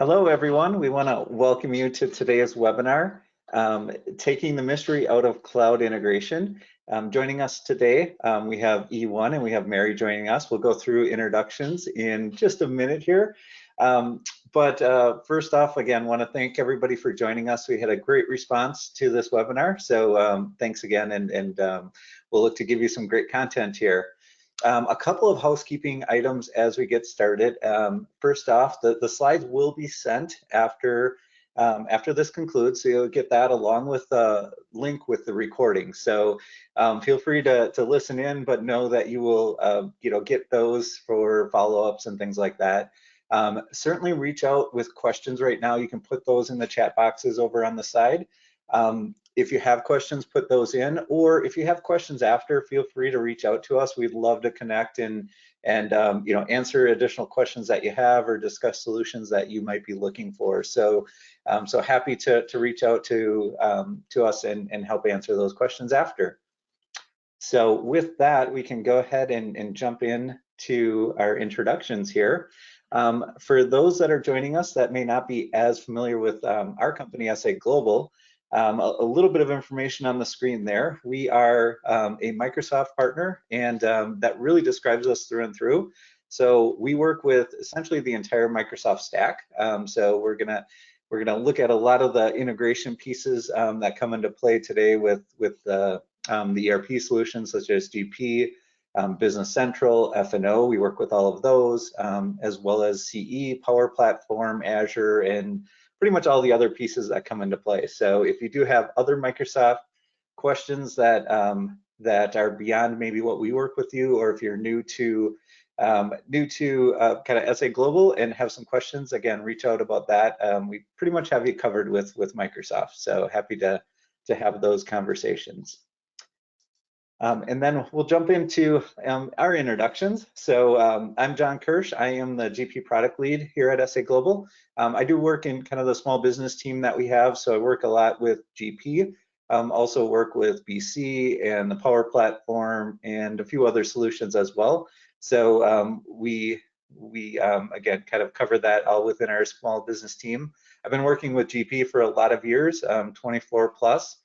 Hello, everyone. We want to welcome you to today's webinar, Taking the Mystery Out of Cloud Integration. Joining us today, we have eOne and we have Mary joining us. We'll go through introductions in just a minute here. But first off, again, want to thank everybody for joining us. We had a great response to this webinar, so thanks again, and we'll look to give you some great content here. A couple of housekeeping items as we get started. First off, the slides will be sent after this concludes, so you'll get that along with the link with the recording. So feel free to listen in, but know that you will get those for follow-ups and things like that. Certainly reach out with questions right now. You can put those in the chat boxes over on the side. If you have questions, put those in, or if you have questions after, feel free to reach out to us. We'd love to connect and answer additional questions that you have or discuss solutions that you might be looking for. So happy to reach out to us and help answer those questions after. So with that, we can go ahead and jump in to our introductions here. For those that are joining us that may not be as familiar with our company, sa.global, a little bit of information on the screen there. We are a Microsoft partner, and that really describes us through and through. So we work with essentially the entire Microsoft stack. So we're gonna look at a lot of the integration pieces that come into play today with the ERP solutions such as GP, Business Central, F&O. We work with all of those, as well as CE, Power Platform, Azure, and pretty much all the other pieces that come into play. So if you do have other Microsoft questions that are beyond maybe what we work with you, or if you're new to kind of sa.global and have some questions, again, reach out about that. We pretty much have you covered with Microsoft. So happy to have those conversations. And then we'll jump into our introductions. So I'm John Kirsch. I am the GP product lead here at sa.global. I do work in kind of the small business team that we have. So I work a lot with GP, also work with BC and the Power Platform and a few other solutions as well. So we again kind of cover that all within our small business team. I've been working with GP for a lot of years, 24 plus.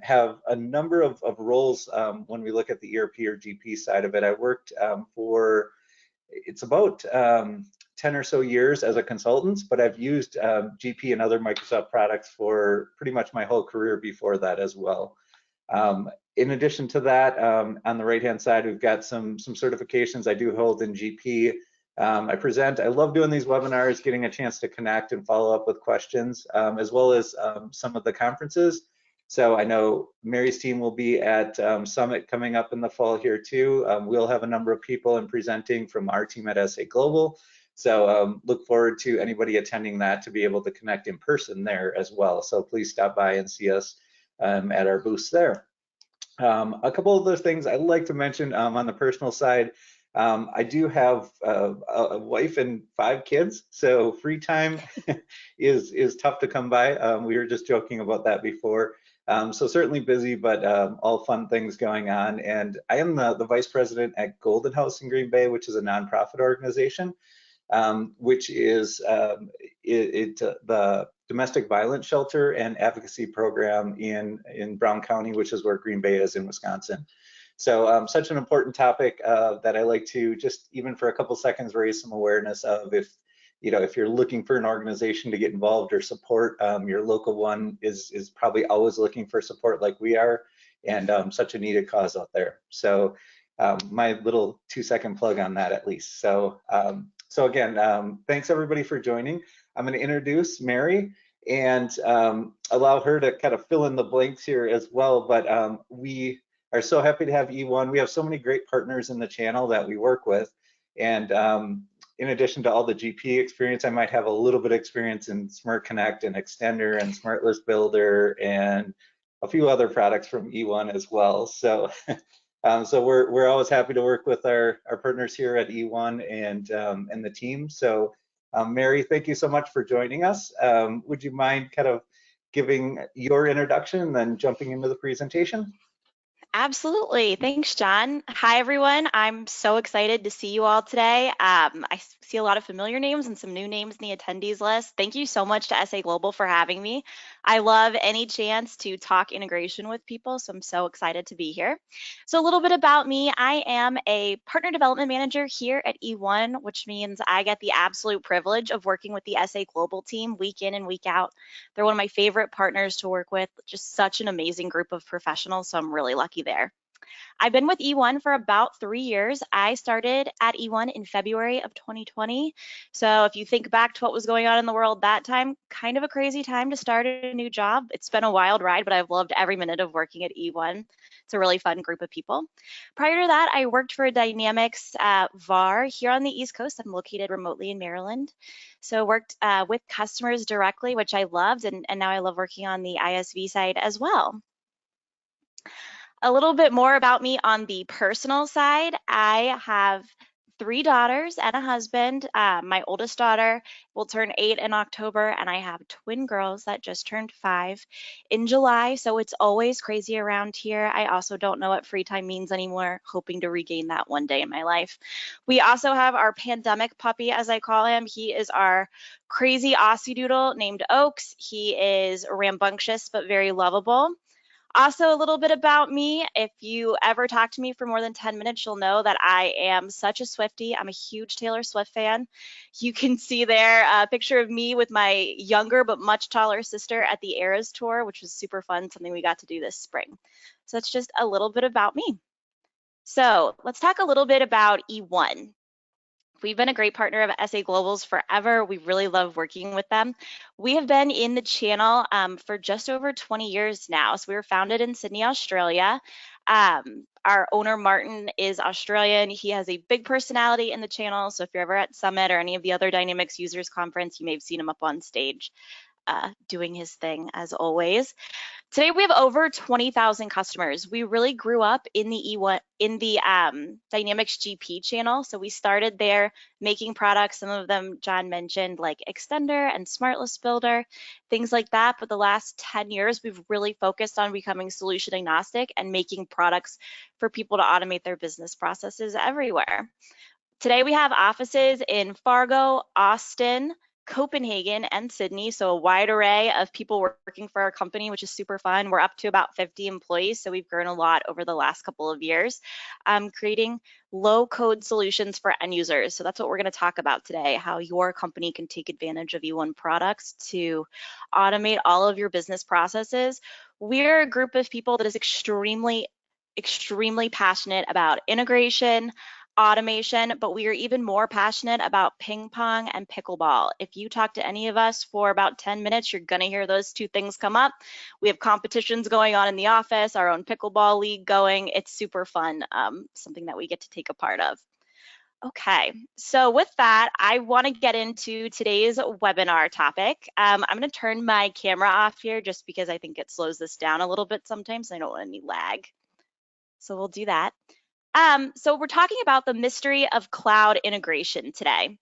Have a number of roles when we look at the ERP or GP side of it. I worked for, it's about 10 or so years as a consultant, but I've used GP and other Microsoft products for pretty much my whole career before that as well. In addition to that, on the right-hand side, we've got some certifications I do hold in GP. I present. I love doing these webinars, getting a chance to connect and follow up with questions, as well as some of the conferences. So I know Mary's team will be at Summit coming up in the fall here too. We'll have a number of people and presenting from our team at sa.global. So look forward to anybody attending that to be able to connect in person there as well. So please stop by and see us at our booths there. A couple of those things I'd like to mention on the personal side. I do have a wife and 5 kids, so free time is tough to come by. We were just joking about that before. So certainly busy, but all fun things going on. And I am the vice president at Golden House in Green Bay, which is a nonprofit organization, which is the domestic violence shelter and advocacy program in Brown County, which is where Green Bay is in Wisconsin. So such an important topic that I like to just even for a couple seconds raise some awareness of. If you're looking for an organization to get involved or support, your local one is probably always looking for support like we are, and such a needed cause out there. So my little 2-second plug on that at least. So again, thanks everybody for joining. I'm going to introduce Mary and allow her to kind of fill in the blanks here as well. But we are so happy to have eOne. We have so many great partners in the channel that we work with, and in addition to all the GP experience, I might have a little bit of experience in Smart Connect and Extender and Smart List Builder and a few other products from eOne as well. So, so we're always happy to work with our partners here at eOne and the team. So, Mary, thank you so much for joining us. Would you mind kind of giving your introduction and then jumping into the presentation? Absolutely. Thanks, John. Hi, everyone. I'm so excited to see you all today. See a lot of familiar names and some new names in the attendees list. Thank you so much to sa.global for having me. I love any chance to talk integration with people, so I'm so excited to be here. So a little bit about me. I am a partner development manager here at eOne, which means I get the absolute privilege of working with the sa.global team week in and week out. They're one of my favorite partners to work with, just such an amazing group of professionals, so I'm really lucky there. I've been with eOne for about 3 years. I started at eOne in February of 2020. So if you think back to what was going on in the world that time, kind of a crazy time to start a new job. It's been a wild ride, but I've loved every minute of working at eOne. It's a really fun group of people. Prior to that, I worked for Dynamics VAR here on the East Coast. I'm located remotely in Maryland. So worked with customers directly, which I loved, and now I love working on the ISV side as well. A little bit more about me on the personal side. I have 3 daughters and a husband. My oldest daughter will turn 8 in October, and I have twin girls that just turned 5 in July. So it's always crazy around here. I also don't know what free time means anymore, hoping to regain that one day in my life. We also have our pandemic puppy, as I call him. He is our crazy Aussie doodle named Oaks. He is rambunctious but very lovable. Also, a little bit about me. If you ever talk to me for more than 10 minutes, you'll know that I am such a Swiftie. I'm a huge Taylor Swift fan. You can see there a picture of me with my younger but much taller sister at the Eras tour, which was super fun, something we got to do this spring. So that's just a little bit about me. So let's talk a little bit about eOne. We've been a great partner of sa.global's forever. We really love working with them. We have been in the channel for just over 20 years now. So we were founded in Sydney, Australia. Our owner, Martin, is Australian. He has a big personality in the channel. So if you're ever at Summit or any of the other Dynamics Users Conference, you may have seen him up on stage doing his thing as always. Today we have over 20,000 customers. We really grew up in the Dynamics GP channel. So we started there making products, some of them John mentioned, like Extender and Smart List Builder, things like that. But the last 10 years, we've really focused on becoming solution agnostic and making products for people to automate their business processes everywhere. Today we have offices in Fargo, Austin, Copenhagen, and Sydney, so a wide array of people working for our company, which is super fun. We're up to about 50 employees, so we've grown a lot over the last couple of years, creating low-code solutions for end users. So that's what we're going to talk about today, how your company can take advantage of eOne products to automate all of your business processes. We're a group of people that is extremely passionate about integration, automation, but we are even more passionate about ping pong and pickleball. If you talk to any of us for about 10 minutes, you're gonna hear those two things come up. We have competitions going on in the office, our own pickleball league going. It's super fun, something that we get to take a part of. Okay, so with that, I want to get into today's webinar topic. I'm going to turn my camera off here just because I think it slows this down a little bit sometimes. I don't want any lag. So we'll do that. So we're talking about the mystery of cloud integration today.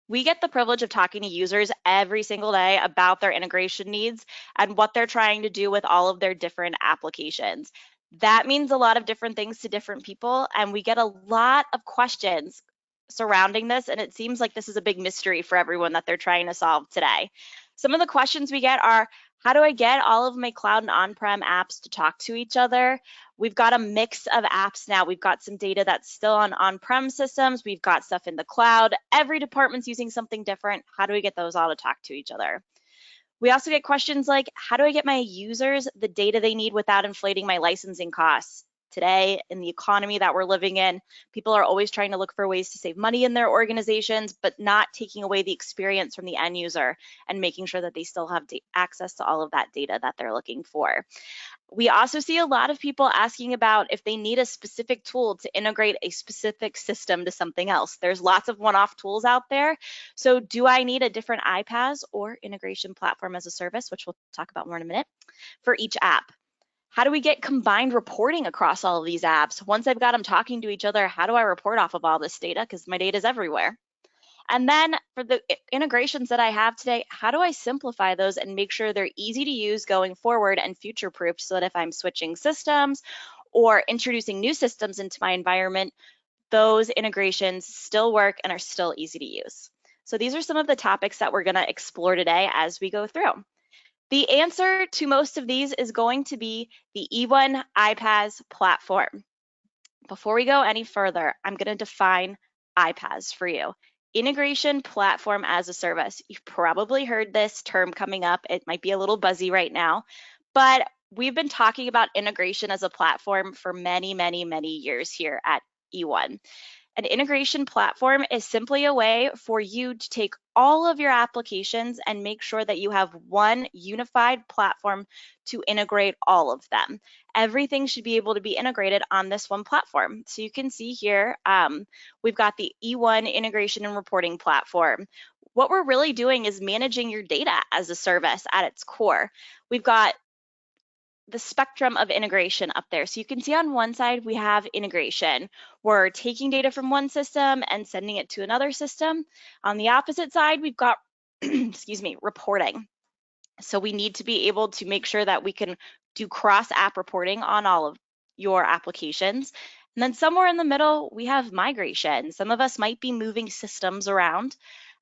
We get the privilege of talking to users every single day about their integration needs and what they're trying to do with all of their different applications. That means a lot of different things to different people, and we get a lot of questions surrounding this, and it seems like this is a big mystery for everyone that they're trying to solve today. Some of the questions we get are, how do I get all of my cloud and on-prem apps to talk to each other? We've got a mix of apps now. We've got some data that's still on on-prem systems. We've got stuff in the cloud. Every department's using something different. How do we get those all to talk to each other? We also get questions like, how do I get my users the data they need without inflating my licensing costs? Today, in the economy that we're living in, people are always trying to look for ways to save money in their organizations, but not taking away the experience from the end user and making sure that they still have access to all of that data that they're looking for. We also see a lot of people asking about if they need a specific tool to integrate a specific system to something else. There's lots of one-off tools out there. So do I need a different iPaaS or integration platform as a service, which we'll talk about more in a minute, for each app? How do we get combined reporting across all of these apps? Once I've got them talking to each other, how do I report off of all this data? Because my data is everywhere. And then for the integrations that I have today, how do I simplify those and make sure they're easy to use going forward and future-proof so that if I'm switching systems or introducing new systems into my environment, those integrations still work and are still easy to use. So these are some of the topics that we're going to explore today as we go through. The answer to most of these is going to be the eOne iPaaS platform. Before we go any further, I'm going to define iPaaS for you. Integration Platform as a Service. You've probably heard this term coming up. It might be a little buzzy right now, but we've been talking about integration as a platform for many, many, many years here at eOne. An integration platform is simply a way for you to take all of your applications and make sure that you have one unified platform to integrate all of them. Everything should be able to be integrated on this one platform. So you can see here, we've got the eOne integration and reporting platform. What we're really doing is managing your data as a service at its core. We've got the spectrum of integration up there. So you can see on one side, we have integration. We're taking data from one system and sending it to another system. On the opposite side, we've got, excuse me, reporting. So we need to be able to make sure that we can do cross-app reporting on all of your applications. And then somewhere in the middle, we have migration. Some of us might be moving systems around,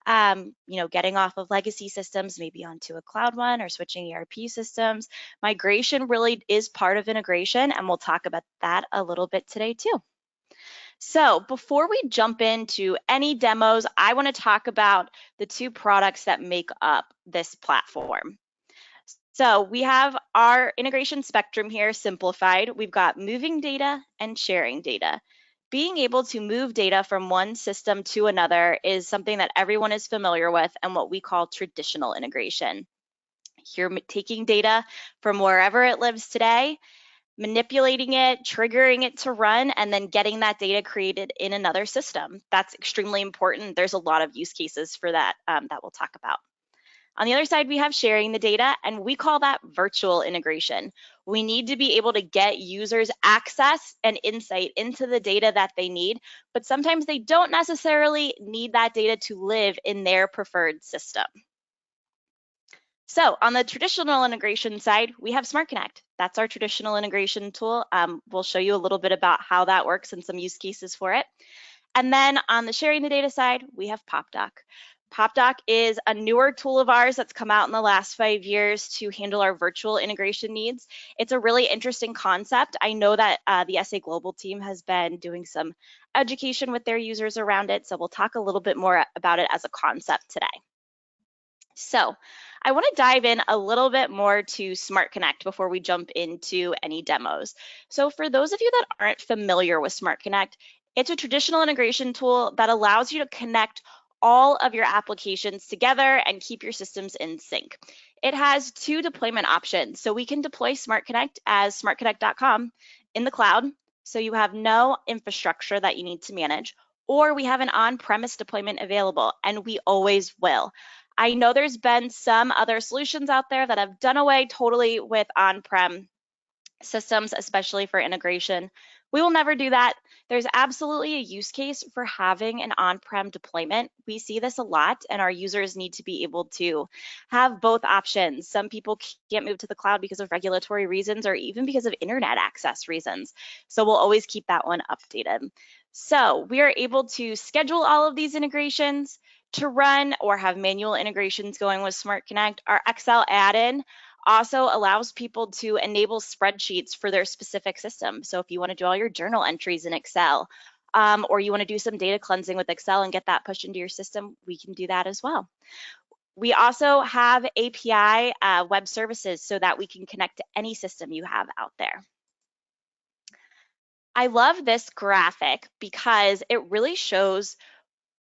getting off of legacy systems, maybe onto a cloud one or switching ERP systems. Migration really is part of integration, and we'll talk about that a little bit today too. So before we jump into any demos, I want to talk about the two products that make up this platform. So we have our integration spectrum here simplified. We've got moving data and sharing data. Being able to move data from one system to another is something that everyone is familiar with and what we call traditional integration. You're taking data from wherever it lives today, manipulating it, triggering it to run, and then getting that data created in another system. That's extremely important. There's a lot of use cases for that that we'll talk about. On the other side, we have sharing the data, and we call that virtual integration. We need to be able to get users access and insight into the data that they need, but sometimes they don't necessarily need that data to live in their preferred system. So on the traditional integration side, we have Smart Connect. That's our traditional integration tool. We'll show you a little bit about how that works and some use cases for it. And then on the sharing the data side, we have PopDoc. PopDoc is a newer tool of ours that's come out in the last 5 years to handle our virtual integration needs. It's a really interesting concept. I know that the sa.global team has been doing some education with their users around it, so we'll talk a little bit more about it as a concept today. So I want to dive in a little bit more to Smart Connect before we jump into any demos. So for those of you that aren't familiar with Smart Connect, it's a traditional integration tool that allows you to connect all of your applications together and keep your systems in sync. It has two deployment options. So we can deploy Smart Connect as smartconnect.com in the cloud, so you have no infrastructure that you need to manage, or we have an on-premise deployment available, and we always will. I know there's been some other solutions out there that have done away totally with on-prem systems, especially for integration. We will never do that. There's absolutely a use case for having an on-prem deployment. We see this a lot, and our users need to be able to have both options. Some people can't move to the cloud because of regulatory reasons or even because of internet access reasons. So we'll always keep that one updated. So we are able to schedule all of these integrations to run or have manual integrations going with Smart Connect. Our Excel add-in also allows people to enable spreadsheets for their specific system. So if you want to do all your journal entries in Excel, or you want to do some data cleansing with Excel and get that pushed into your system, we can do that as well. We also have API web services so that we can connect to any system you have out there. I love this graphic because it really shows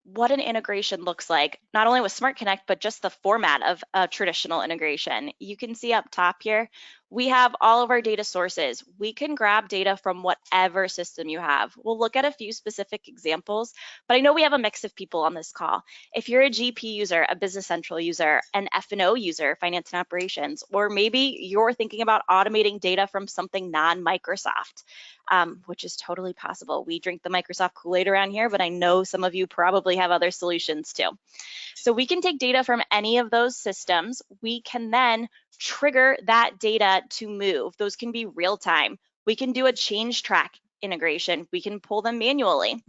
what an integration looks like, not only with Smart Connect, but just the format of traditional integration. You can see up top here, we have all of our data sources. We can grab data from whatever system you have. We'll look at a few specific examples, but I know we have a mix of people on this call. If you're a GP user, a Business Central user, an F&O user, finance and operations, or maybe you're thinking about automating data from something non-Microsoft, which is totally possible. We drink the Microsoft Kool-Aid around here, but I know some of you probably have other solutions too. So we can take data from any of those systems. We can then trigger that data to move. Those can be real time. We can do a change track integration. We can pull them manually.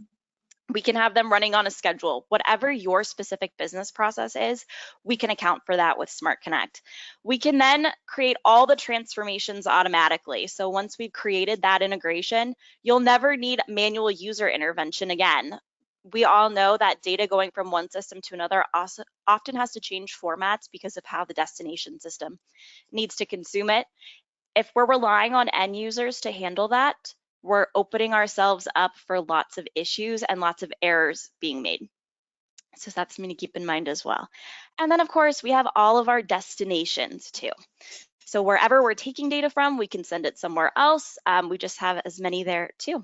We can have them running on a schedule. Whatever your specific business process is, we can account for that with Smart Connect. We can then create all the transformations automatically. So once we've created that integration, you'll never need manual user intervention again. We all know that data going from one system to another also often has to change formats because of how the destination system needs to consume it. If we're relying on end users to handle that, we're opening ourselves up for lots of issues and lots of errors being made. So that's something to keep in mind as well. And then of course, we have all of our destinations too. So wherever we're taking data from, we can send it somewhere else. We just have as many there too.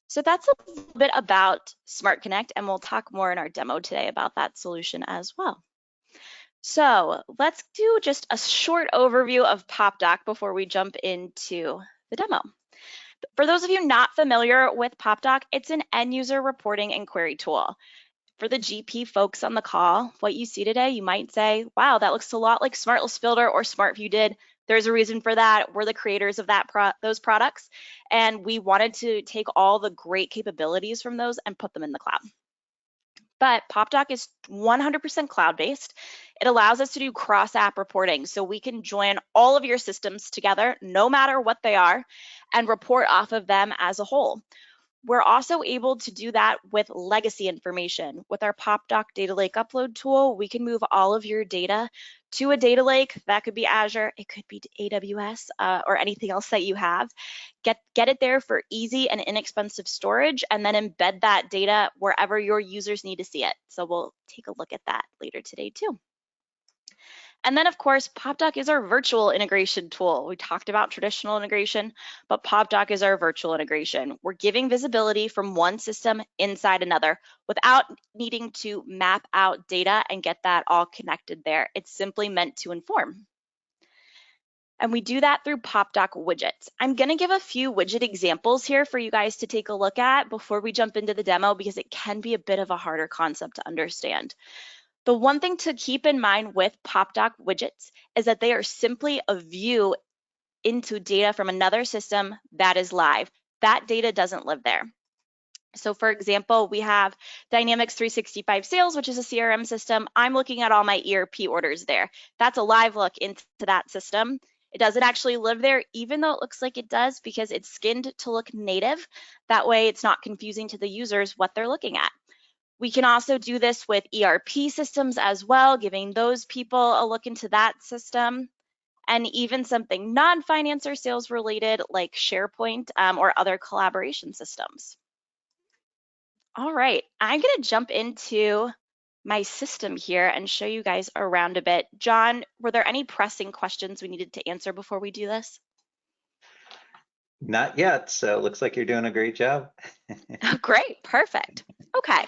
So that's a little bit about Smart Connect, and we'll talk more in our demo today about that solution as well. So let's do just a short overview of PopDoc before we jump into the demo. For those of you not familiar with PopDoc, it's an end user reporting and query tool. For the GP folks on the call, what you see today, you might say, wow, that looks a lot like Smart List Builder or SmartView did. There's a reason for that. We're the creators of those products, and we wanted to take all the great capabilities from those and put them in the cloud. But PopDoc is 100% cloud-based. It allows us to do cross-app reporting, so we can join all of your systems together, no matter what they are, and report off of them as a whole. We're also able to do that with legacy information. With our PopDoc Data Lake upload tool, we can move all of your data to a data lake. That could be Azure, it could be AWS, or anything else that you have. Get it there for easy and inexpensive storage, and then embed that data wherever your users need to see it. So we'll take a look at that later today too. And then of course, PopDoc is our virtual integration tool. We talked about traditional integration, but PopDoc is our virtual integration. We're giving visibility from one system inside another without needing to map out data and get that all connected there. It's simply meant to inform. And we do that through PopDoc widgets. I'm gonna give a few widget examples here for you guys to take a look at before we jump into the demo, because it can be a bit of a harder concept to understand. The one thing to keep in mind with PopDoc widgets is that they are simply a view into data from another system that is live. That data doesn't live there. So for example, we have Dynamics 365 Sales, which is a CRM system. I'm looking at all my ERP orders there. That's a live look into that system. It doesn't actually live there, even though it looks like it does, because it's skinned to look native. That way it's not confusing to the users what they're looking at. We can also do this with ERP systems as well, giving those people a look into that system, and even something non-finance or sales related like SharePoint or other collaboration systems. All right, I'm gonna jump into my system here and show you guys around a bit. John, were there any pressing questions we needed to answer before we do this? Not yet, so it looks like you're doing a great job. Oh, great, perfect. Okay.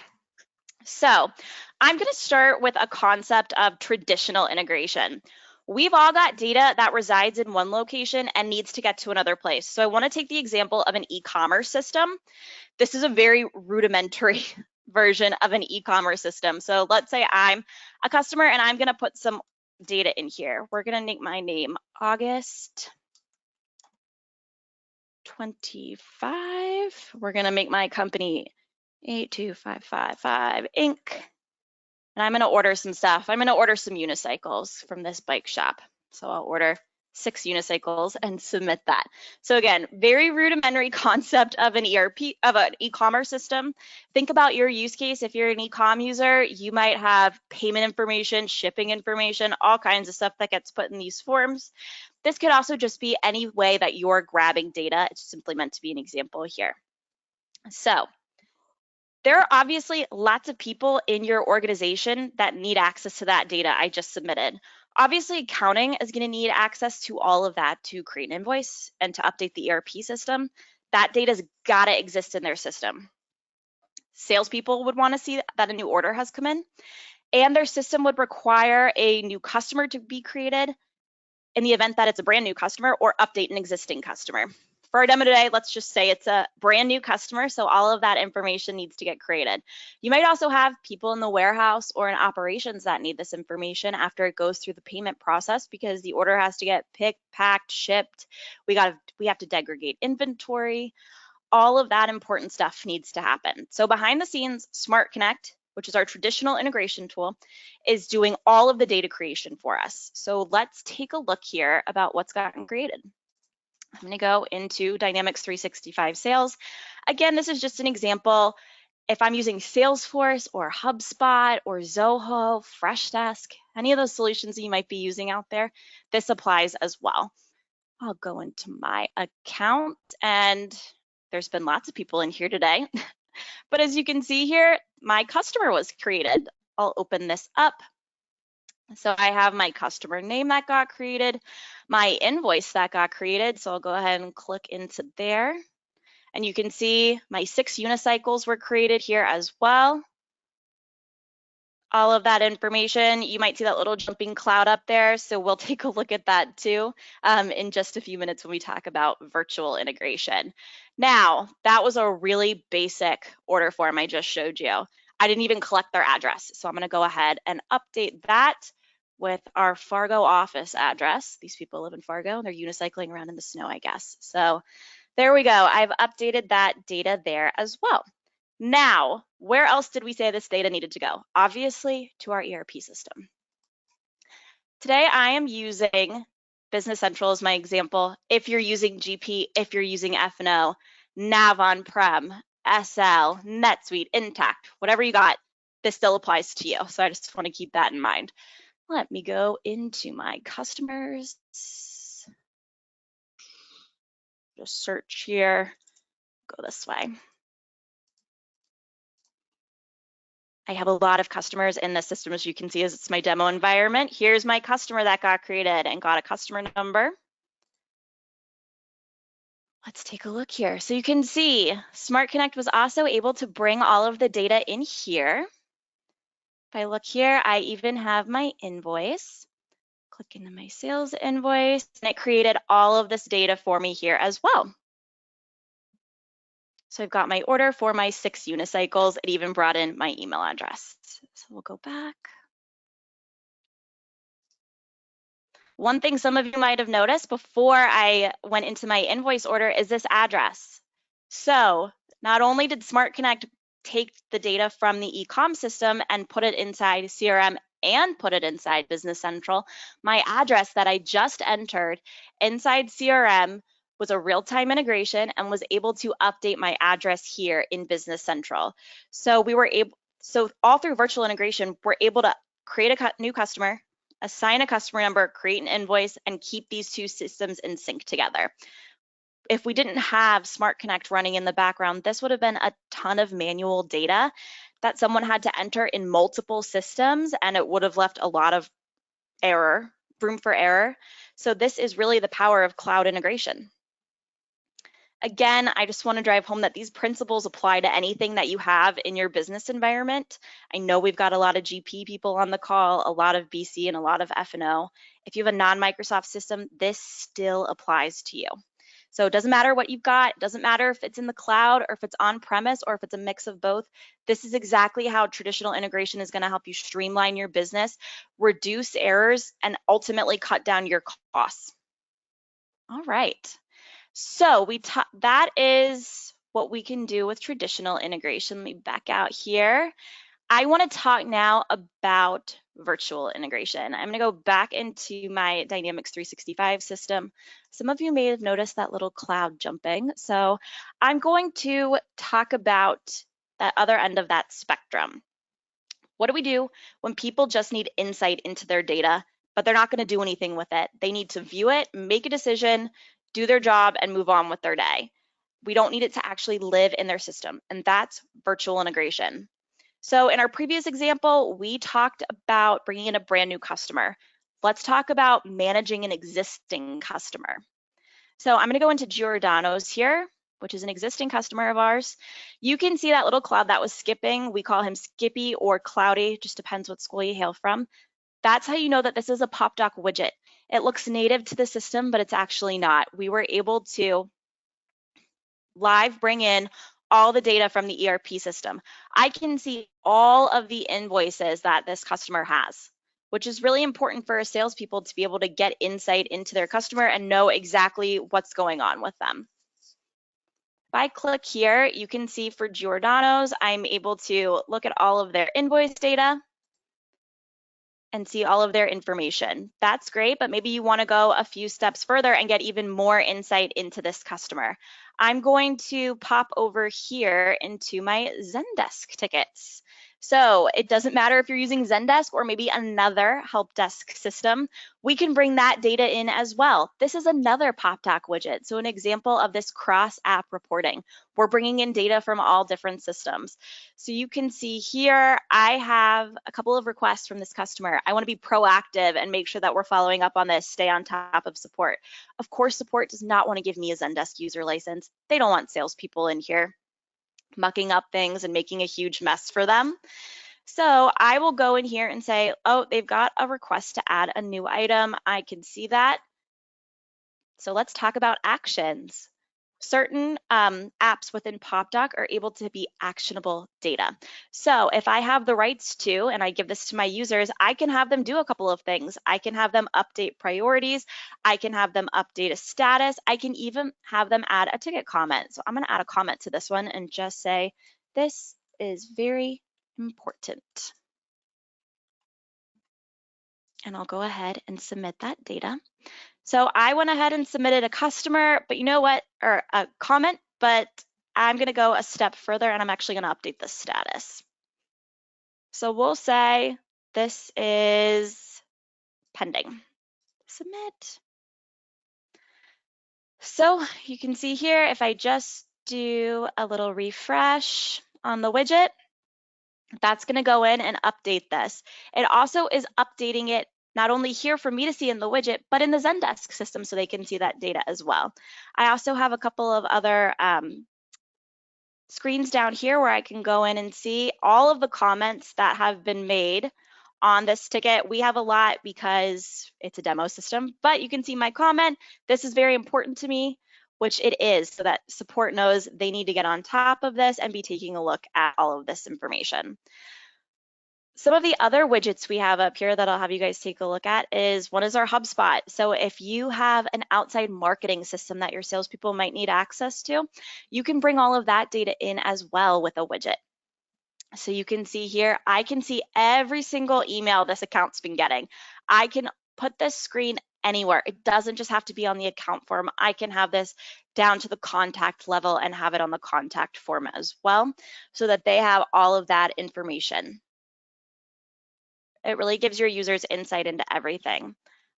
So I'm going to start with a concept of traditional integration. We've all got data that resides in one location and needs to get to another place. So I want to take the example of an e-commerce system. This is a very rudimentary version of an e-commerce system. So let's say I'm a customer and I'm going to put some data in here. We're going to make my name August 25. We're going to make my company 82555 Inc. And I'm gonna order some stuff. I'm gonna order some unicycles from this bike shop. So I'll order 6 unicycles and submit that. So again, very rudimentary concept of an e-commerce system. Think about your use case. If you're an e-com user, you might have payment information, shipping information, all kinds of stuff that gets put in these forms. This could also just be any way that you're grabbing data. It's simply meant to be an example here. So there are obviously lots of people in your organization that need access to that data I just submitted. Obviously, accounting is going to need access to all of that to create an invoice and to update the ERP system. That data's got to exist in their system. Salespeople would want to see that a new order has come in, and their system would require a new customer to be created in the event that it's a brand new customer, or update an existing customer. For our demo today, let's just say it's a brand new customer, so all of that information needs to get created. You might also have people in the warehouse or in operations that need this information after it goes through the payment process because the order has to get picked, packed, shipped. We have to segregate inventory. All of that important stuff needs to happen. So behind the scenes, Smart Connect, which is our traditional integration tool, is doing all of the data creation for us. So let's take a look here about what's gotten created. I'm going to go into Dynamics 365 Sales. Again, this is just an example. If I'm using Salesforce or HubSpot or Zoho, Freshdesk, any of those solutions that you might be using out there, this applies as well. I'll go into my account, and there's been lots of people in here today. But as you can see here, my customer was created. I'll open this up. So I have my customer name that got created, my invoice that got created. So I'll go ahead and click into there. And you can see my 6 unicycles were created here as well. All of that information, you might see that little jumping cloud up there. So we'll take a look at that too in just a few minutes when we talk about virtual integration. Now, that was a really basic order form I just showed you. I didn't even collect their address. So I'm going to go ahead and update that with our Fargo office address. These people live in Fargo and they're unicycling around in the snow, I guess. So there we go. I've updated that data there as well. Now, where else did we say this data needed to go? Obviously, to our ERP system. Today, I am using Business Central as my example. If you're using GP, if you're using F&O, Nav on-prem, SL, NetSuite, Intact, whatever you got, this still applies to you. So I just want to keep that in mind. Let me go into my customers. Just search here, go this way. I have a lot of customers in the system, as you can see, as it's my demo environment. Here's my customer that got created and got a customer number. Let's take a look here. So you can see Smart Connect was also able to bring all of the data in here. If I look here, I even have my invoice. Click into my sales invoice, and it created all of this data for me here as well. So I've got my order for my 6 unicycles. It even brought in my email address. So we'll go back. One thing some of you might have noticed before I went into my invoice order is this address. So not only did Smart Connect take the data from the e-com system and put it inside CRM and put it inside Business Central, my address that I just entered inside CRM was a real-time integration and was able to update my address here in Business Central. So all through virtual integration, we're able to create a new customer, assign a customer number, create an invoice, and keep these 2 systems in sync together. If we didn't have Smart Connect running in the background, this would have been a ton of manual data that someone had to enter in multiple systems, and it would have left a lot of room for error. So this is really the power of cloud integration. Again, I just want to drive home that these principles apply to anything that you have in your business environment. I know we've got a lot of GP people on the call, a lot of BC, and a lot of F&O. If you have a non-Microsoft system, this still applies to you. So it doesn't matter what you've got. It doesn't matter if it's in the cloud or if it's on-premise or if it's a mix of both. This is exactly how traditional integration is going to help you streamline your business, reduce errors, and ultimately cut down your costs. All right. So that is what we can do with traditional integration. Let me back out here. I want to talk now about virtual integration. I'm going to go back into my Dynamics 365 system. Some of you may have noticed that little cloud jumping. So I'm going to talk about that other end of that spectrum. What do we do when people just need insight into their data, but they're not going to do anything with it? They need to view it, make a decision, do their job, and move on with their day. We don't need it to actually live in their system, and that's virtual integration. So in our previous example, we talked about bringing in a brand new customer. Let's talk about managing an existing customer. So I'm going to go into Giordano's here, which is an existing customer of ours. You can see that little cloud that was skipping. We call him Skippy or Cloudy, just depends what school you hail from. That's how you know that this is a PopDoc widget. It looks native to the system, but it's actually not. We were able to live bring in all the data from the ERP system. I can see all of the invoices that this customer has, which is really important for salespeople to be able to get insight into their customer and know exactly what's going on with them. If I click here, you can see for Giordano's, I'm able to look at all of their invoice data and see all of their information. That's great, but maybe you want to go a few steps further and get even more insight into this customer. I'm going to pop over here into my Zendesk tickets. So it doesn't matter if you're using Zendesk or maybe another help desk system, we can bring that data in as well. This is another PopTalk widget. So an example of this cross-app reporting. We're bringing in data from all different systems. So you can see here, I have a couple of requests from this customer. I want to be proactive and make sure that we're following up on this, stay on top of support. Of course, support does not want to give me a Zendesk user license. They don't want salespeople in here mucking up things and making a huge mess for them. So I will go in here and say, oh, they've got a request to add a new item. I can see that. So let's talk about actions. Certain apps within PopDoc are able to be actionable data. So if I have the rights to, and I give this to my users, I can have them do a couple of things. I can have them update priorities. I can have them update a status. I can even have them add a ticket comment. So I'm going to add a comment to this one and just say, this is very important. And I'll go ahead and submit that data. So I went ahead and submitted a customer, but you know what, or a comment, but I'm gonna go a step further and I'm actually gonna update the status. So we'll say this is pending. Submit. So you can see here, if I just do a little refresh on the widget, that's gonna go in and update this. It also is updating it not only here for me to see in the widget, but in the Zendesk system so they can see that data as well. I also have a couple of other screens down here where I can go in and see all of the comments that have been made on this ticket. We have a lot because it's a demo system, but you can see my comment. This is very important to me, which it is, so that support knows they need to get on top of this and be taking a look at all of this information. Some of the other widgets we have up here that I'll have you guys take a look at is, one is our HubSpot. So if you have an outside marketing system that your salespeople might need access to, you can bring all of that data in as well with a widget. So you can see here, I can see every single email this account's been getting. I can put this screen anywhere. It doesn't just have to be on the account form. I can have this down to the contact level and have it on the contact form as well, so that they have all of that information. It really gives your users insight into everything.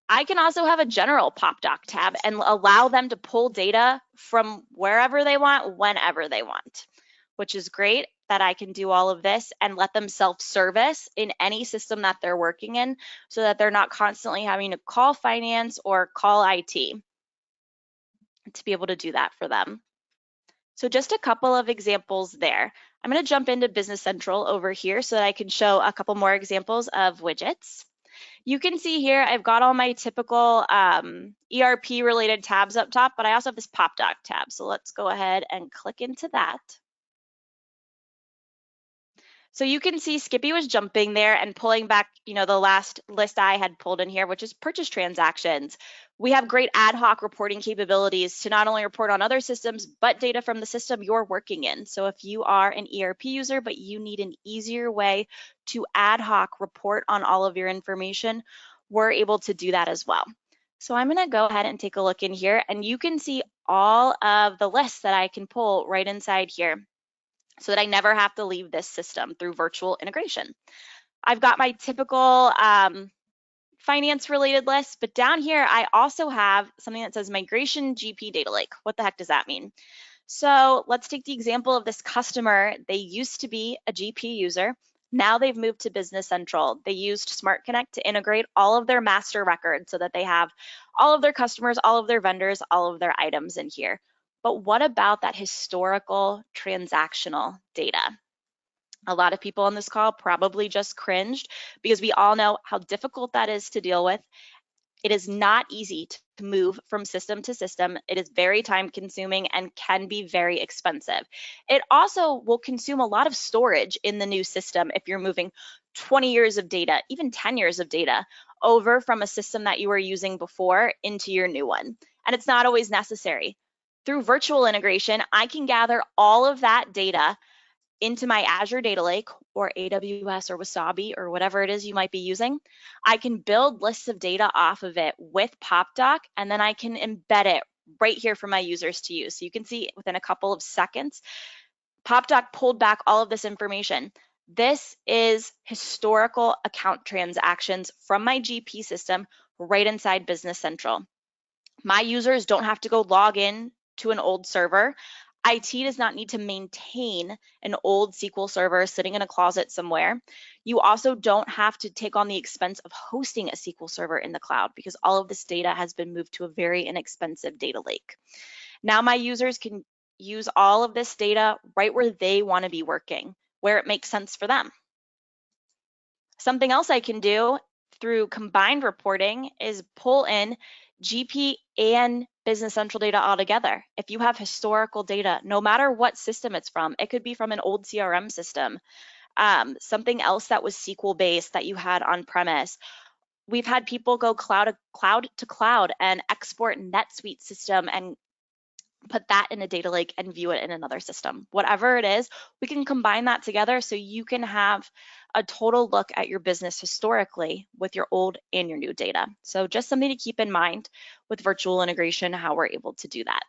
I can also have a general PopDoc tab and allow them to pull data from wherever they want, whenever they want, which is great that I can do all of this and let them self-service in any system that they're working in, so that they're not constantly having to call finance or call IT to be able to do that for them. So just a couple of examples there. I'm going to jump into Business Central over here so that I can show a couple more examples of widgets. You can see here I've got all my typical ERP related tabs up top, but I also have this PopDoc tab. So let's go ahead and click into that. So you can see Skippy was jumping there and pulling back, the last list I had pulled in here, which is purchase transactions. We have great ad hoc reporting capabilities to not only report on other systems, but data from the system you're working in. So if you are an ERP user, but you need an easier way to ad hoc report on all of your information, we're able to do that as well. So I'm gonna go ahead and take a look in here, and you can see all of the lists that I can pull right inside here, so that I never have to leave this system through virtual integration. I've got my typical finance related list, but down here I also have something that says migration GP data lake. What the heck does that mean? So let's take the example of this customer. They used to be a GP user. Now they've moved to Business Central. They used Smart Connect to integrate all of their master records so that they have all of their customers, all of their vendors, all of their items in here. But what about that historical transactional data? A lot of people on this call probably just cringed, because we all know how difficult that is to deal with. It is not easy to move from system to system. It is very time consuming and can be very expensive. It also will consume a lot of storage in the new system if you're moving 20 years of data, even 10 years of data over from a system that you were using before into your new one. And it's not always necessary. Through virtual integration, I can gather all of that data into my Azure Data Lake or AWS or Wasabi or whatever it is you might be using. I can build lists of data off of it with PopDoc, and then I can embed it right here for my users to use. So you can see within a couple of seconds, PopDoc pulled back all of this information. This is historical account transactions from my GP system right inside Business Central. My users don't have to go log in to an old server. IT does not need to maintain an old SQL server sitting in a closet somewhere. You also don't have to take on the expense of hosting a SQL server in the cloud because all of this data has been moved to a very inexpensive data lake. Now my users can use all of this data right where they want to be working, where it makes sense for them. Something else I can do through combined reporting is pull in GP and Business Central data all together. If you have historical data, no matter what system it's from, it could be from an old CRM system, something else that was SQL based that you had on premise. We've had people go cloud to cloud and export NetSuite system and put that in a data lake and view it in another system. Whatever it is, we can combine that together so you can have a total look at your business historically with your old and your new data. So just something to keep in mind with virtual integration, how we're able to do that.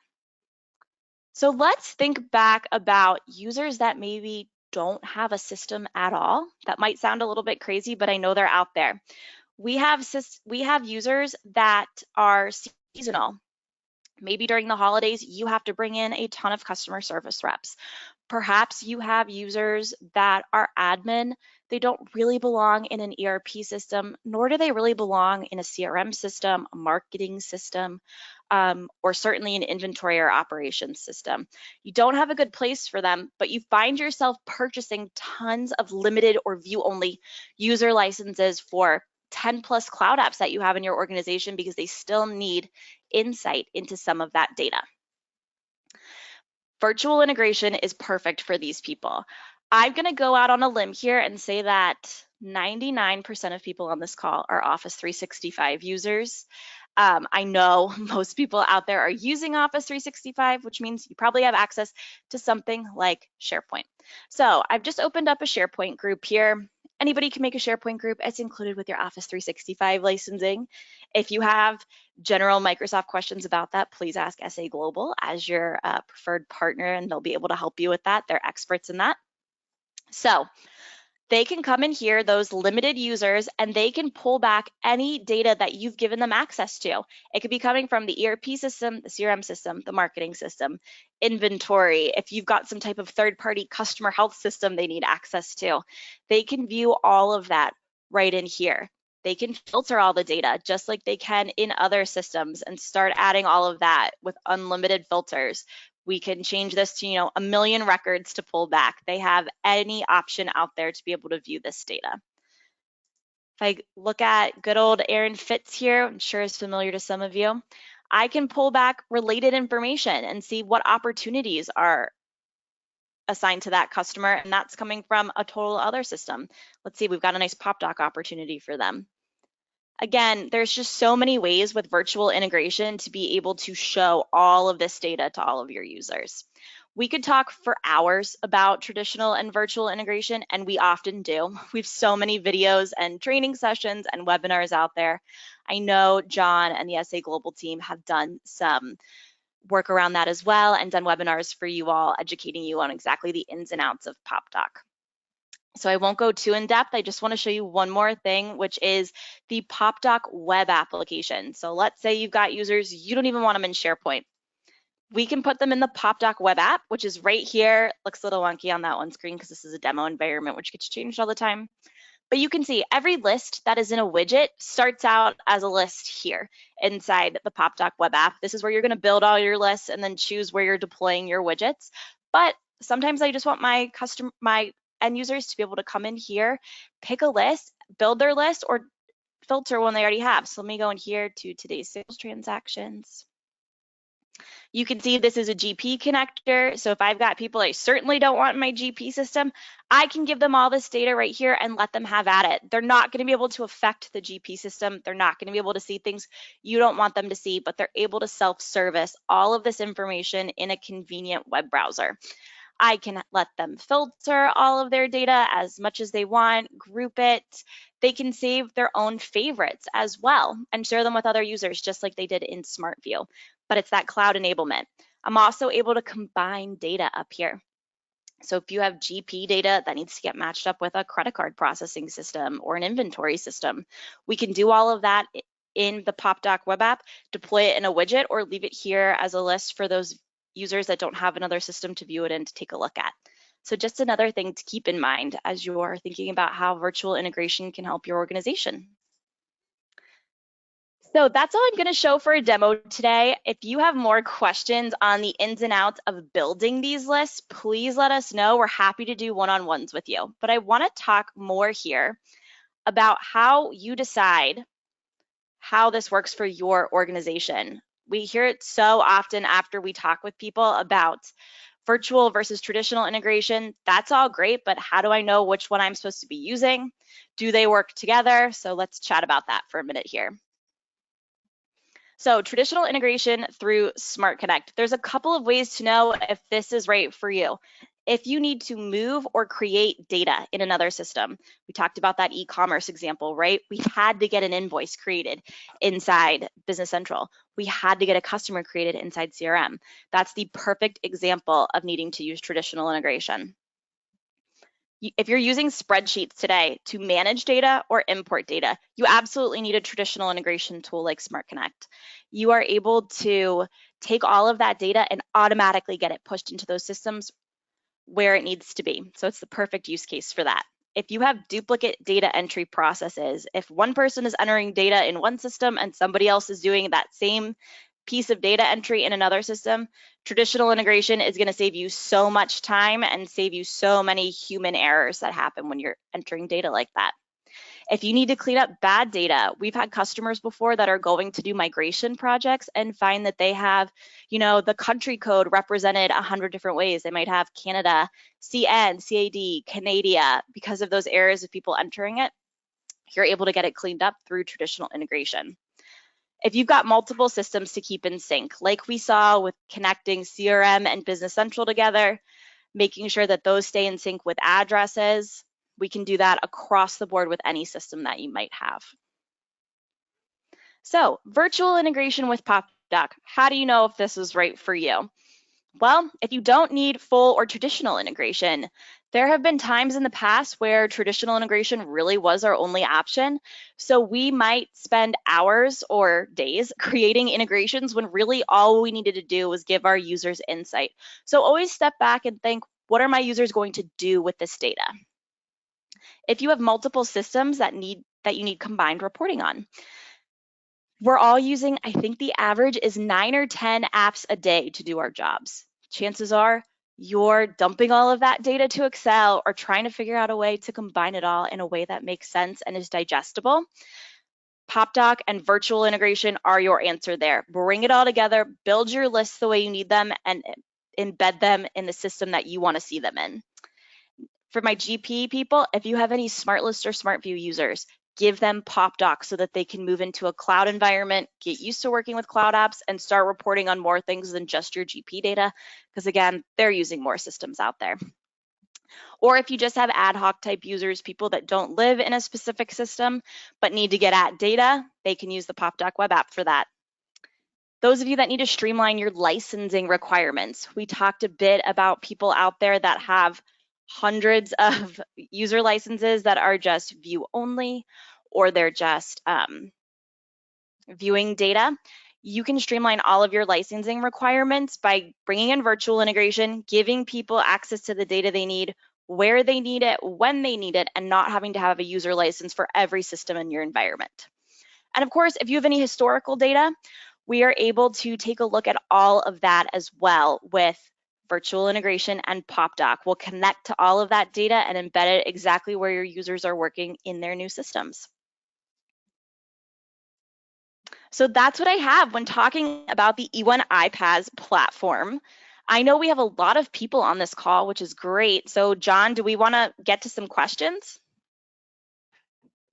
So let's think back about users that maybe don't have a system at all. That might sound a little bit crazy, but I know they're out there. We have users that are seasonal. Maybe during the holidays, you have to bring in a ton of customer service reps. Perhaps you have users that are admin. They don't really belong in an ERP system, nor do they really belong in a CRM system, a marketing system, or certainly an inventory or operations system. You don't have a good place for them, but you find yourself purchasing tons of limited or view-only user licenses for 10 plus cloud apps that you have in your organization because they still need insight into some of that data. Virtual integration is perfect for these people. I'm going to go out on a limb here and say that 99% of people on this call are Office 365 users. I know most people out there are using Office 365, which means you probably have access to something like SharePoint. So I've just opened up a SharePoint group here. Anybody can make a SharePoint group. It's included with your Office 365 licensing. If you have general Microsoft questions about that, please ask SA Global as your preferred partner, and they'll be able to help you with that. They're experts in that. So they can come in here, those limited users, and they can pull back any data that you've given them access to. It could be coming from the ERP system, the CRM system, the marketing system, inventory. If you've got some type of third-party customer health system they need access to, they can view all of that right in here. They can filter all the data just like they can in other systems and start adding all of that with unlimited filters. We can change this to, a million records to pull back. They have any option out there to be able to view this data. If I look at good old Aaron Fitz here, I'm sure is familiar to some of you, I can pull back related information and see what opportunities are assigned to that customer, and that's coming from a total other system. Let's see, we've got a nice PopDoc opportunity for them. Again, there's just so many ways with virtual integration to be able to show all of this data to all of your users. We could talk for hours about traditional and virtual integration, and we often do. We have so many videos and training sessions and webinars out there. I know John and the SA Global team have done some work around that as well and done webinars for you all, educating you on exactly the ins and outs of PopDoc. So I won't go too in depth. I just want to show you one more thing, which is the PopDoc web application. So let's say you've got users, you don't even want them in SharePoint. We can put them in the PopDoc web app, which is right here. Looks a little wonky on that one screen because this is a demo environment, which gets changed all the time. But you can see every list that is in a widget starts out as a list here inside the PopDoc web app. This is where you're going to build all your lists and then choose where you're deploying your widgets. But sometimes I just want my end users to be able to come in here, pick a list, build their list, or filter one they already have. So let me go in here to today's sales transactions. You can see this is a GP connector. So if I've got people I certainly don't want in my GP system, I can give them all this data right here and let them have at it. They're not going to be able to affect the GP system. They're not going to be able to see things you don't want them to see, but they're able to self-service all of this information in a convenient web browser. I can let them filter all of their data as much as they want, group it. They can save their own favorites as well and share them with other users just like they did in SmartView, but it's that cloud enablement. I'm also able to combine data up here. So if you have GP data that needs to get matched up with a credit card processing system or an inventory system, we can do all of that in the PopDoc web app, deploy it in a widget, or leave it here as a list for those users that don't have another system to view it in to take a look at. So just another thing to keep in mind as you're thinking about how virtual integration can help your organization. So that's all I'm going to show for a demo today. If you have more questions on the ins and outs of building these lists, please let us know. We're happy to do one-on-ones with you. But I want to talk more here about how you decide how this works for your organization. We hear it so often after we talk with people about virtual versus traditional integration. That's all great, but how do I know which one I'm supposed to be using? Do they work together? So let's chat about that for a minute here. So traditional integration through Smart Connect. There's a couple of ways to know if this is right for you. If you need to move or create data in another system, we talked about that e-commerce example, right? We had to get an invoice created inside Business Central. We had to get a customer created inside CRM. That's the perfect example of needing to use traditional integration. If you're using spreadsheets today to manage data or import data, you absolutely need a traditional integration tool like Smart Connect. You are able to take all of that data and automatically get it pushed into those systems where it needs to be. So it's the perfect use case for that. If you have duplicate data entry processes, if one person is entering data in one system and somebody else is doing that same piece of data entry in another system, traditional integration is going to save you so much time and save you so many human errors that happen when you're entering data like that. If you need to clean up bad data, we've had customers before that are going to do migration projects and find that they have, the country code represented 100 different ways. They might have Canada, CN, CAD, Canada, because of those errors of people entering it. You're able to get it cleaned up through traditional integration. If you've got multiple systems to keep in sync, like we saw with connecting CRM and Business Central together, making sure that those stay in sync with addresses, we can do that across the board with any system that you might have. So, virtual integration with PopDoc. How do you know if this is right for you? Well, if you don't need full or traditional integration, there have been times in the past where traditional integration really was our only option. So we might spend hours or days creating integrations when really all we needed to do was give our users insight. So always step back and think, what are my users going to do with this data? If you have multiple systems that you need combined reporting on, we're all using, I think the average is 9 or 10 apps a day to do our jobs. Chances are you're dumping all of that data to Excel or trying to figure out a way to combine it all in a way that makes sense and is digestible. PopDoc and virtual integration are your answer there. Bring it all together, build your lists the way you need them, and embed them in the system that you want to see them in. For my GP people, if you have any SmartList or SmartView users, give them PopDoc so that they can move into a cloud environment, get used to working with cloud apps, and start reporting on more things than just your GP data, because again, they're using more systems out there. Or if you just have ad hoc type users, people that don't live in a specific system but need to get at data, they can use the PopDoc web app for that. Those of you that need to streamline your licensing requirements, we talked a bit about people out there that have hundreds of user licenses that are just view only, or they're just viewing data. You can streamline all of your licensing requirements by bringing in virtual integration, giving people access to the data they need, where they need it, when they need it, and not having to have a user license for every system in your environment. And of course, if you have any historical data, we are able to take a look at all of that as well with virtual integration and PopDoc. We'll connect to all of that data and embed it exactly where your users are working in their new systems. So that's what I have when talking about the eOne iPaaS platform. I know we have a lot of people on this call, which is great. So John, do we want to get to some questions?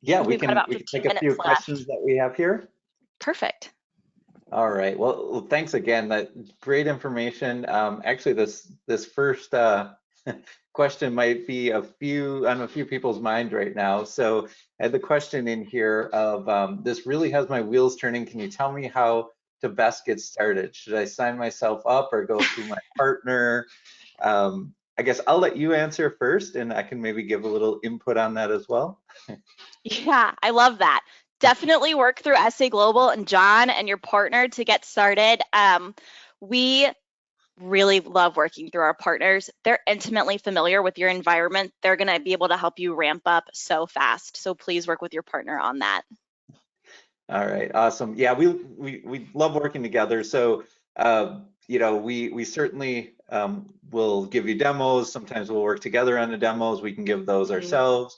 Yeah, We've got about we can 15 take a few minutes questions left. that we have here. Perfect. All right. Well, thanks again. That great information. Actually, this first question might be on a few people's mind right now. So I had the question in here of this really has my wheels turning. Can you tell me how to best get started? Should I sign myself up or go through my partner? I guess I'll let you answer first, and I can maybe give a little input on that as well. Yeah, I love that. Definitely work through SA Global and John and your partner to get started. We really love working through our partners. They're intimately familiar with your environment. They're going to be able to help you ramp up so fast. So please work with your partner on that. All right, awesome. Yeah, we love working together. So we certainly will give you demos. Sometimes we'll work together on the demos. We can give those Mhm. ourselves.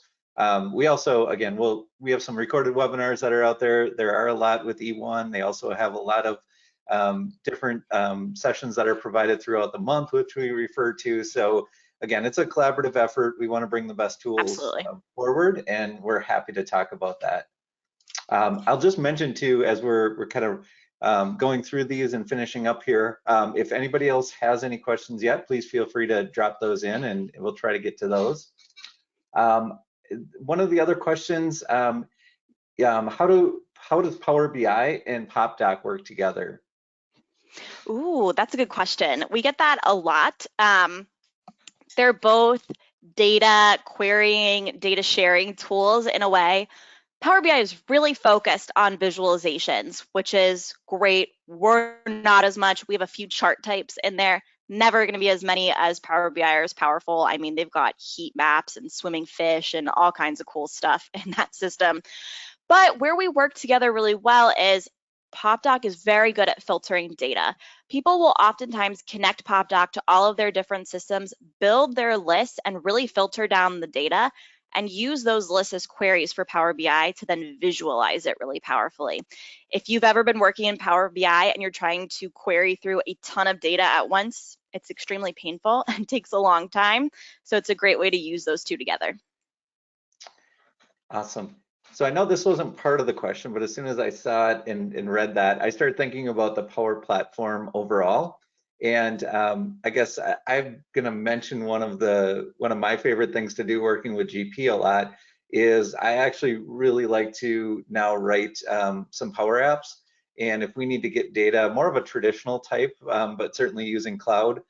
We also, again, we have some recorded webinars that are out there. There are a lot with eOne. They also have a lot of different sessions that are provided throughout the month, which we refer to. So again, it's a collaborative effort. We want to bring the best tools Absolutely. forward, and we're happy to talk about that. I'll just mention too, as we're kind of going through these and finishing up here, if anybody else has any questions yet, please feel free to drop those in and we'll try to get to those. One of the other questions, how does Power BI and PopDoc work together? Ooh, that's a good question. We get that a lot. They're both data querying, data sharing tools in a way. Power BI is really focused on visualizations, which is great. We're not as much. We have a few chart types in there. Never going to be as many as Power BI or as powerful. I mean, they've got heat maps and swimming fish and all kinds of cool stuff in that system. But where we work together really well is PopDoc is very good at filtering data. People will oftentimes connect PopDoc to all of their different systems, build their lists, and really filter down the data and use those lists as queries for Power BI to then visualize it really powerfully. If you've ever been working in Power BI and you're trying to query through a ton of data at once, it's extremely painful and takes a long time. So it's a great way to use those two together. Awesome. So I know this wasn't part of the question, but as soon as I saw it and read that, I started thinking about the Power Platform overall. And I guess I'm going to mention one of my favorite things to do working with GP a lot is I actually really like to now write some Power Apps. And if we need to get data, more of a traditional type, but certainly using cloud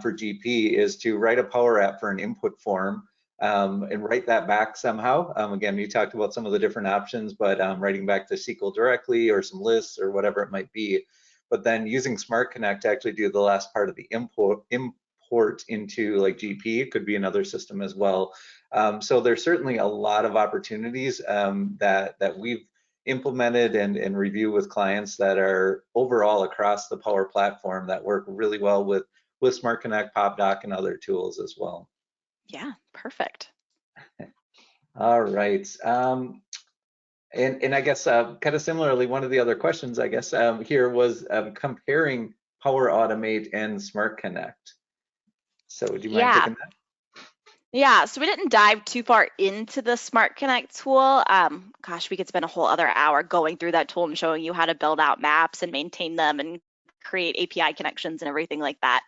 for GP, is to write a Power App for an input form and write that back somehow. Again, you talked about some of the different options, but writing back to SQL directly or some lists or whatever it might be. But then using Smart Connect to actually do the last part of the import into like GP could be another system as well. So there's certainly a lot of opportunities that we've implemented and review with clients that are overall across the Power Platform that work really well with Smart Connect, PopDoc, and other tools as well. Yeah, perfect. All right. And I guess kind of similarly, one of the other questions I guess here was comparing Power Automate and Smart Connect. So would you mind Yeah, taking that? Yeah, so we didn't dive too far into the Smart Connect tool. Gosh, we could spend a whole other hour going through that tool and showing you how to build out maps and maintain them and create API connections and everything like that.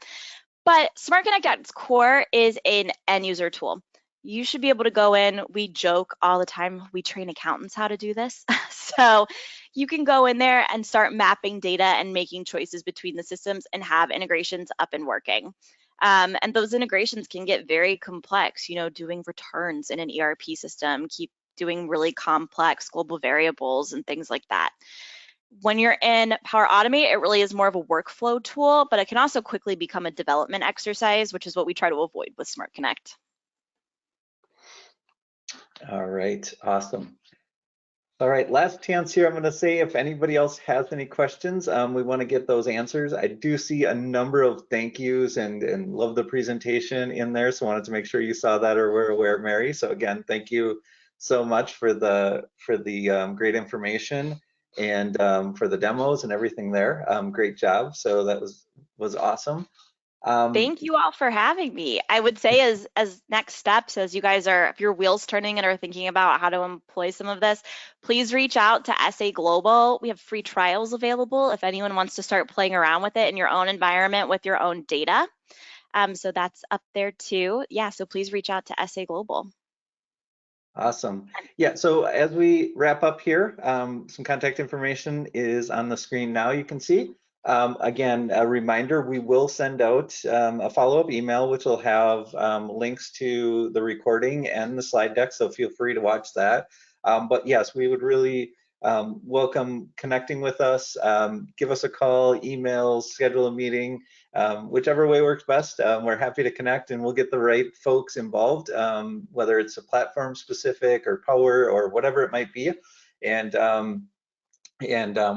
But Smart Connect at its core is an end user tool. You should be able to go in. We joke all the time. We train accountants how to do this. So you can go in there and start mapping data and making choices between the systems and have integrations up and working. And those integrations can get very complex, doing returns in an ERP system, keep doing really complex global variables and things like that. When you're in Power Automate, it really is more of a workflow tool, but it can also quickly become a development exercise, which is what we try to avoid with Smart Connect. All right, awesome. All right, last chance here. I'm going to say if anybody else has any questions, we want to get those answers. I do see a number of thank yous and love the presentation in there, so wanted to make sure you saw that or were aware, Mary. So again, thank you so much for the great information. and for the demos and everything there. Great job. So that was awesome. Thank you all for having me. I would say as next steps, as you guys are, if your wheels turning and are thinking about how to employ some of this, please reach out to SA Global. We have free trials available if anyone wants to start playing around with it in your own environment with your own data. So that's up there too. Yeah, so please reach out to SA Global. Awesome. Yeah, so as we wrap up here, some contact information is on the screen now, you can see. Again, a reminder, we will send out a follow-up email, which will have links to the recording and the slide deck, so feel free to watch that. But yes, we would really welcome connecting with us. Give us a call, email, schedule a meeting. Whichever way works best, we're happy to connect and we'll get the right folks involved, whether it's a platform specific or power or whatever it might be, and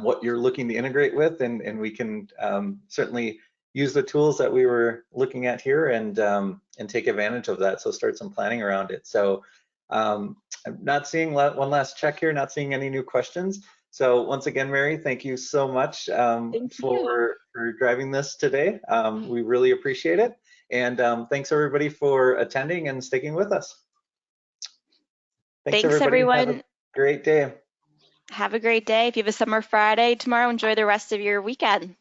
what you're looking to integrate with, and we can certainly use the tools that we were looking at here and take advantage of that. So start some planning around it. So I'm not seeing one last check here, not seeing any new questions. So once again, Mary, thank you so much Thank you. for driving this today. We really appreciate it. And thanks everybody for attending and sticking with us. Thanks Thanks, everybody. Have a everyone. great day. Have a great day. If you have a summer Friday tomorrow, enjoy the rest of your weekend.